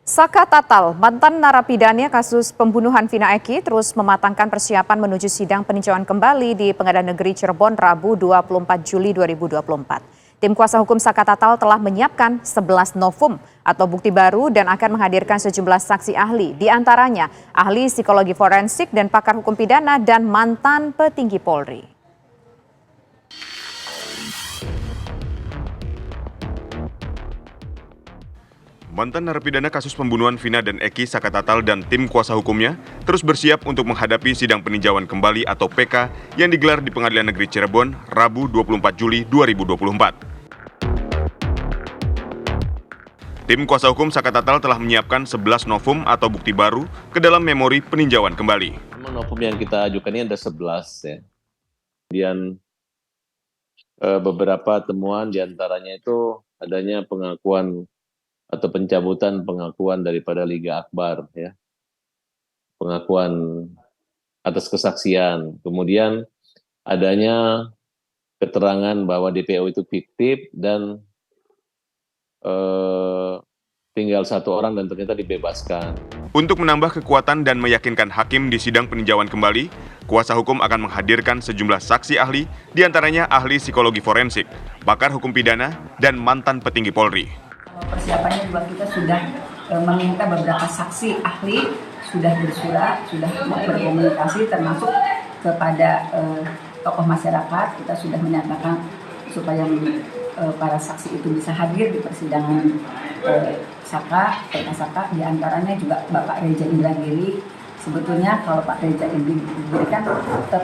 Saka Tatal, mantan narapidana kasus pembunuhan Vina Eki terus mematangkan persiapan menuju sidang peninjauan kembali di Pengadilan Negeri Cirebon Rabu 24 Juli 2024. Tim kuasa hukum Saka Tatal telah menyiapkan 11 novum atau bukti baru dan akan menghadirkan sejumlah saksi ahli, di antaranya ahli psikologi forensik dan pakar hukum pidana dan mantan petinggi Polri. Mantan narapidana kasus pembunuhan Vina dan Eki, Saka Tatal dan tim kuasa hukumnya terus bersiap untuk menghadapi sidang peninjauan kembali atau PK yang digelar di Pengadilan Negeri Cirebon Rabu 24 Juli 2024. Tim kuasa hukum Saka Tatal telah menyiapkan 11 novum atau bukti baru ke dalam memori peninjauan kembali. Memang novum yang kita ajukan ini ada 11 ya. Kemudian beberapa temuan diantaranya itu adanya pengakuan atau pencabutan pengakuan daripada Liga Akbar ya. Pengakuan atas kesaksian. Kemudian adanya keterangan bahwa DPO itu fiktif dan tinggal satu orang dan ternyata dibebaskan. Untuk menambah kekuatan dan meyakinkan hakim di sidang peninjauan kembali, kuasa hukum akan menghadirkan sejumlah saksi ahli, diantaranya ahli psikologi forensik, pakar hukum pidana, dan mantan petinggi Polri. Persiapannya juga kita sudah meminta beberapa saksi ahli, sudah bersurat, sudah berkomunikasi termasuk kepada tokoh masyarakat. Kita sudah menyatakan supaya para saksi itu bisa hadir di persidangan PK Saka, diantaranya juga Bapak Reza Indragiri. Sebetulnya kalau Pak Reza Indragiri kan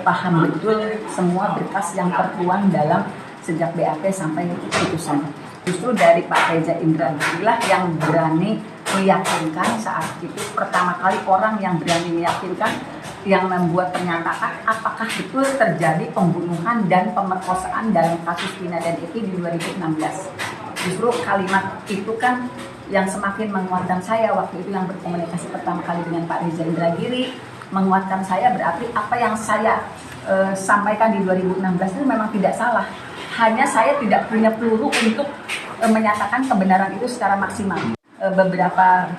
paham betul semua berkas yang tertuang dalam sejak BAP sampai putusan. Justru dari Pak Reza Indragiri lah yang berani meyakinkan saat itu, pertama kali orang yang berani meyakinkan, yang membuat pernyataan apakah betul terjadi pembunuhan dan pemerkosaan dalam kasus Vina dan Eki di 2016. Justru kalimat itu kan yang semakin menguatkan saya waktu itu, yang berkomunikasi pertama kali dengan Pak Reza Indragiri, menguatkan saya berarti apa yang saya sampaikan di 2016 itu memang tidak salah. Hanya saya tidak punya peluru untuk menyatakan kebenaran itu secara maksimal. Beberapa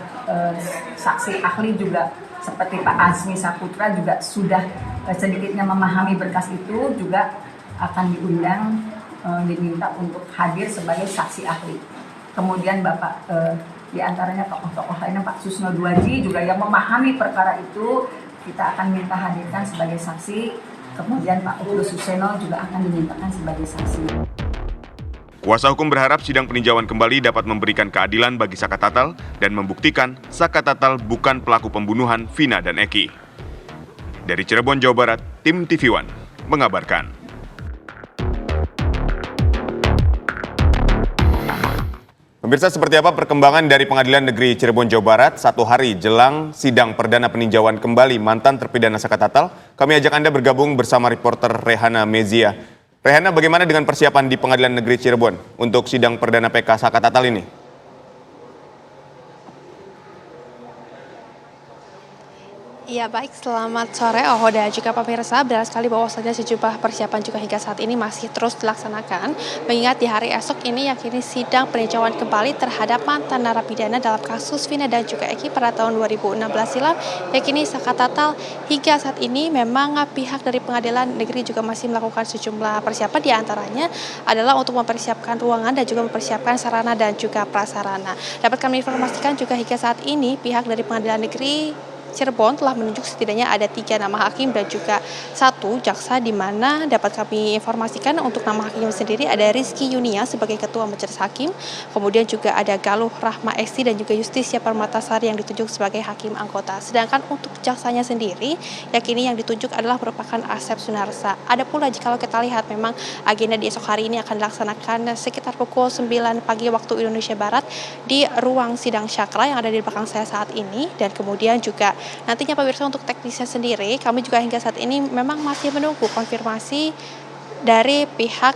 saksi ahli juga seperti Pak Azmi Saputra juga sudah sedikitnya memahami berkas itu, juga akan diundang, diminta untuk hadir sebagai saksi ahli. Kemudian Bapak diantaranya tokoh-tokoh lainnya Pak Susno Duaji juga yang memahami perkara itu, kita akan minta hadirkan sebagai saksi. Kemudian Pak Uklu Suseno juga akan dimintakan sebagai saksi. Kuasa hukum berharap sidang peninjauan kembali dapat memberikan keadilan bagi Saka Tatal dan membuktikan Saka Tatal bukan pelaku pembunuhan Vina dan Eki. Dari Cirebon, Jawa Barat, tim TV One mengabarkan. Pemirsa, seperti apa perkembangan dari Pengadilan Negeri Cirebon, Jawa Barat satu hari jelang sidang perdana peninjauan kembali mantan terpidana Saka Tatal? Kami ajak Anda bergabung bersama reporter Rehana Mezia. Rehana, bagaimana dengan persiapan di Pengadilan Negeri Cirebon untuk sidang perdana PK Saka Tatal ini? Ya baik, selamat sore Oho dan juga pemirsa. Benar sekali bahwasannya sejumlah persiapan juga hingga saat ini masih terus dilaksanakan. Mengingat di hari esok ini yakini sidang peninjauan kembali terhadap mantan narapidana dalam kasus Vina dan juga Eki pada tahun 2016 silam, yakini Saka Tatal. Hingga saat ini memang pihak dari Pengadilan Negeri juga masih melakukan sejumlah persiapan, diantaranya adalah untuk mempersiapkan ruangan dan juga mempersiapkan sarana dan juga prasarana. Dapat kami informasikan juga hingga saat ini pihak dari Pengadilan Negeri Cirebon telah menunjuk setidaknya ada 3 nama hakim dan juga 1 jaksa, di mana dapat kami informasikan untuk nama hakim sendiri ada Rizky Yunia sebagai ketua majelis hakim, kemudian juga ada Galuh Rahma Esti dan juga Justisia Permatasari yang ditunjuk sebagai hakim anggota. Sedangkan untuk jaksanya sendiri yakini yang ditunjuk adalah merupakan Asep Sunarsa. Ada pula jika kita lihat memang agenda di esok hari ini akan dilaksanakan sekitar pukul 9 pagi waktu Indonesia Barat di ruang sidang Syakra yang ada di belakang saya saat ini, dan kemudian juga nantinya pemirsa untuk teknisnya sendiri kami juga hingga saat ini memang masih menunggu konfirmasi dari pihak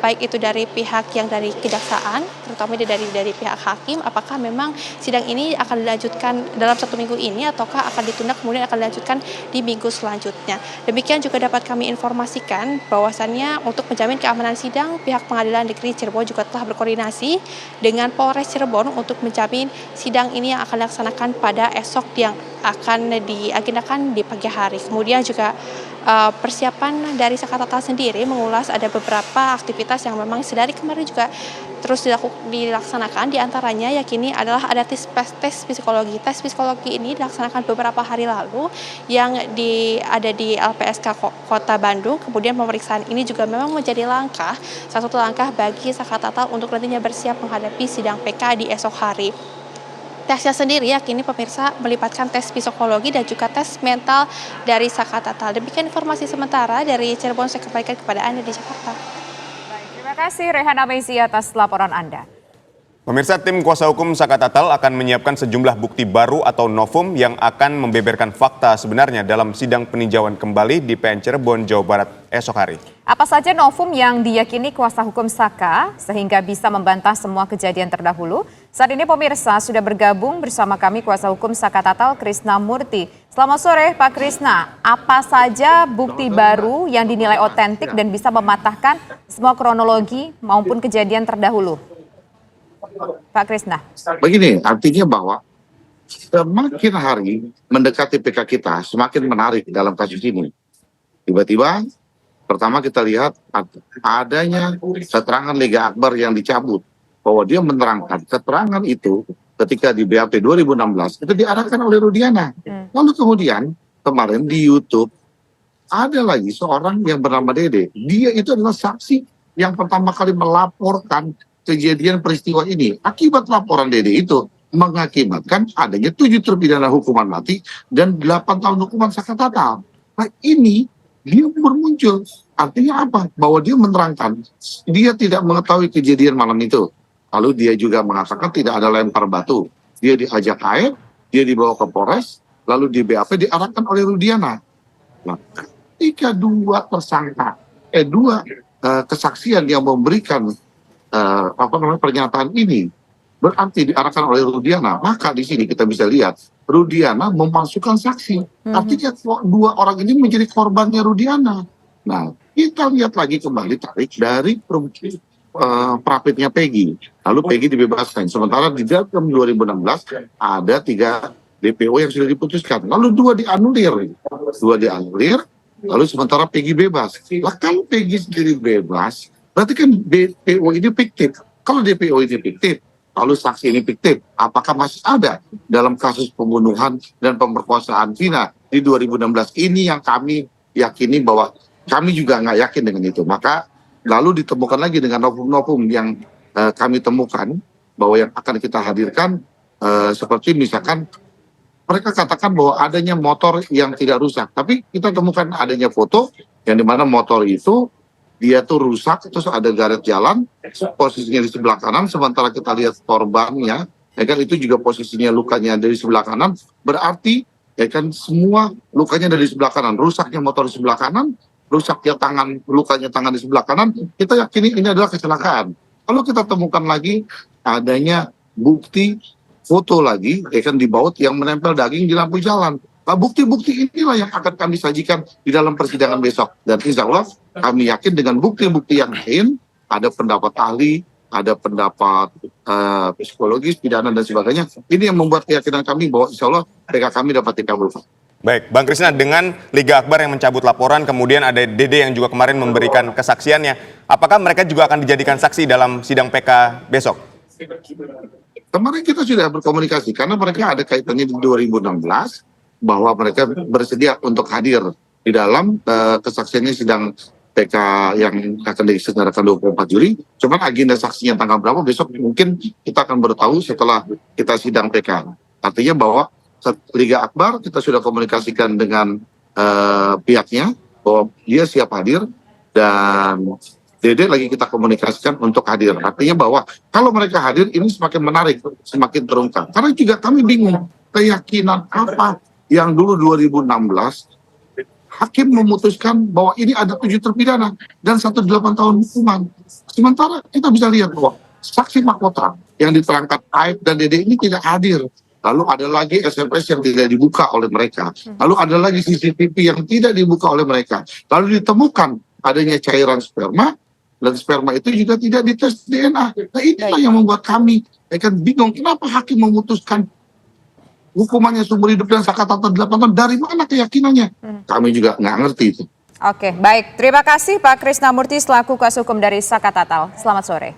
baik itu dari pihak yang dari kejaksaan, terutama dari pihak hakim, apakah memang sidang ini akan dilanjutkan dalam 1 minggu ini ataukah akan ditunda kemudian akan dilanjutkan di minggu selanjutnya. Demikian juga dapat kami informasikan bahwasannya untuk menjamin keamanan sidang, pihak Pengadilan Negeri Cirebon juga telah berkoordinasi dengan Polres Cirebon untuk menjamin sidang ini yang akan dilaksanakan pada esok yang akan diagendakan di pagi hari. Kemudian juga persiapan dari Sakatatal sendiri mengulas ada beberapa aktivitas yang memang sedari kemarin juga terus dilaksanakan. Di antaranya yakini adalah ada tes psikologi. Tes psikologi ini dilaksanakan beberapa hari lalu yang ada di LPSK Kota Bandung. Kemudian pemeriksaan ini juga memang menjadi salah satu langkah bagi Sakatatal untuk nantinya bersiap menghadapi sidang PK di esok hari. Tesnya sendiri yakini pemirsa melibatkan tes psikologi dan juga tes mental dari Sakatatal. Demikian informasi sementara dari Cirebon, saya kembalikan kepada Anda di Jakarta. Baik, terima kasih Rehana Mezi atas laporan Anda. Pemirsa, tim kuasa hukum Sakatatal akan menyiapkan sejumlah bukti baru atau novum yang akan membeberkan fakta sebenarnya dalam sidang peninjauan kembali di PN Cirebon, Jawa Barat esok hari. Apa saja novum yang diyakini kuasa hukum Saka sehingga bisa membantah semua kejadian terdahulu? Saat ini pemirsa sudah bergabung bersama kami kuasa hukum Sakatatal Krisna Murty. Selamat sore Pak Krisna, apa saja bukti baru yang dinilai otentik dan bisa mematahkan semua kronologi maupun kejadian terdahulu? Pak Krisna. Begini, artinya bahwa semakin hari mendekati PK kita, semakin menarik dalam kasus ini. Tiba-tiba, pertama kita lihat adanya keterangan Liga Akbar yang dicabut. Bahwa dia menerangkan keterangan itu ketika di BAP 2016, itu diarahkan oleh Rudiana. Lalu kemudian, kemarin di YouTube, ada lagi seorang yang bernama Dede. Dia itu adalah saksi yang pertama kali melaporkan kejadian peristiwa ini. Akibat laporan Dede itu mengakibatkan adanya 7 terpidana hukuman mati dan 8 tahun hukuman Sakatatal. Nah ini dia bermuncul. Artinya apa? Bahwa dia menerangkan dia tidak mengetahui kejadian malam itu. Lalu dia juga mengatakan tidak ada lempar batu. Dia diajak air, dia dibawa ke Polres, lalu di BAP diarahkan oleh Rudiana. Nah, ketika dua tersangka, dua kesaksian yang memberikan pernyataan ini berarti diarahkan oleh Rudiana, maka di sini kita bisa lihat Rudiana memasukkan saksi. Artinya dua orang ini menjadi korbannya Rudiana. Nah, kita lihat lagi kembali tarik dari prapitnya Peggy. Lalu Peggy dibebaskan. Sementara di dalam 2016 ada 3 DPO yang sudah diputuskan. Lalu 2 dianulir. Lalu sementara Peggy bebas. Lah kalau Peggy sendiri bebas, berarti kan DPO ini fiktif. Kalau DPO ini fiktif, lalu saksi ini fiktif, apakah masih ada dalam kasus pembunuhan dan pemerkosaan Vina di 2016? Ini yang kami yakini bahwa kami juga nggak yakin dengan itu. Maka lalu ditemukan lagi dengan novum-novum yang kami temukan bahwa yang akan kita hadirkan seperti misalkan mereka katakan bahwa adanya motor yang tidak rusak. Tapi kita temukan adanya foto yang dimana motor itu dia tuh rusak, terus ada garet jalan, posisinya di sebelah kanan, sementara kita lihat korbannya, ya kan itu juga posisinya lukanya dari sebelah kanan, berarti ya kan semua lukanya dari sebelah kanan, rusaknya motor di sebelah kanan, rusaknya tangan, lukanya tangan di sebelah kanan, kita yakini ini adalah kecelakaan. Kalau kita temukan lagi adanya bukti foto lagi, ya kan di baut yang menempel daging di lampu jalan. Nah, bukti-bukti inilah yang akan kami sajikan di dalam persidangan besok. Dan insya Allah kami yakin dengan bukti-bukti yang lain, ada pendapat ahli, ada pendapat psikologis, pidana dan sebagainya. Ini yang membuat keyakinan kami bahwa insya Allah PK kami dapat dikabulkan. Baik, Bang Krisna, dengan Liga Akbar yang mencabut laporan, kemudian ada Dede yang juga kemarin memberikan kesaksiannya, apakah mereka juga akan dijadikan saksi dalam sidang PK besok? Kemarin kita sudah berkomunikasi, karena mereka ada kaitannya di 2016, bahwa mereka bersedia untuk hadir di dalam kesaksiannya sidang PK yang akan diselenggarakan 24 Juli. Cuman agenda saksinya tanggal berapa besok mungkin kita akan baru tahu setelah kita sidang PK. Artinya bahwa Liga Akbar kita sudah komunikasikan dengan pihaknya bahwa dia siap hadir dan Dede lagi kita komunikasikan untuk hadir. Artinya bahwa kalau mereka hadir ini semakin menarik, semakin terungkap. Karena juga kami bingung keyakinan apa yang dulu 2016 hakim memutuskan bahwa ini ada 7 terpidana dan 1 8 tahun hukuman. Sementara kita bisa lihat bahwa saksi mahkota yang diterangkan Aib dan Dede ini tidak hadir. Lalu ada lagi SMS yang tidak dibuka oleh mereka. Lalu ada lagi CCTV yang tidak dibuka oleh mereka. Lalu ditemukan adanya cairan sperma, dan sperma itu juga tidak dites DNA. Nah inilah yang membuat kami bingung kenapa hakim memutuskan hukumannya seumur hidup dan sakit 8 tahun. Dari mana keyakinannya? Kami juga nggak ngerti itu. Oke, baik. Terima kasih Pak Krisnamurti selaku kuasa hukum dari Sakatatal. Selamat sore.